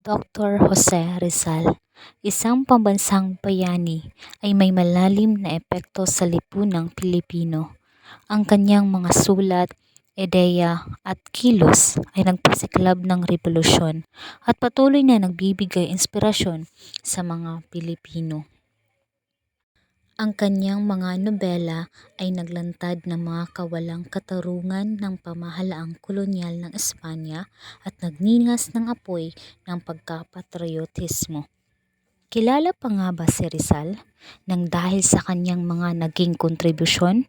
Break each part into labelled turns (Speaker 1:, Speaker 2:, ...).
Speaker 1: Dr. Jose Rizal, isang pambansang bayani, ay may malalim na epekto sa lipunang Pilipino. Ang kanyang mga sulat, ideya at kilos ay nagpasiklab ng revolusyon at patuloy na nagbibigay inspirasyon sa mga Pilipino. Ang kanyang mga nobela ay naglantad ng mga kawalang katarungan ng pamahalaang kolonyal ng Espanya at nagningas ng apoy ng pagkapatriotismo. Kilala pa nga ba si Rizal nang dahil sa kanyang mga naging kontribusyon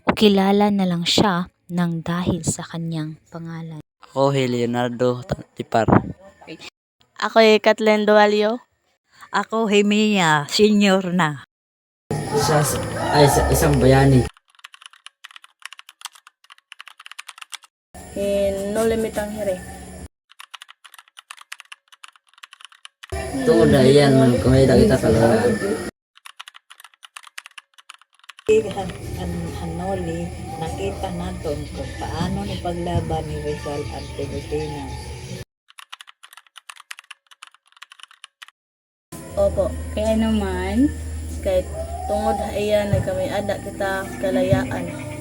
Speaker 1: o kilala na lang siya nang dahil sa kanyang pangalan?
Speaker 2: Ako si Leonardo Tipar.
Speaker 3: Ako Kathleen Dualio.
Speaker 4: Ako Mia, senior na.
Speaker 2: Siya ay isang bayani.
Speaker 3: No Limitang Hire.
Speaker 2: Tungod na iyan, kumita kita kalungan.
Speaker 4: Hanoli, nakita natin kung paano ni paglaban ni Rizal at Pilipinas.
Speaker 3: Opo, kaya naman, kahit tungod haiyan na kami ada kita kalayaan.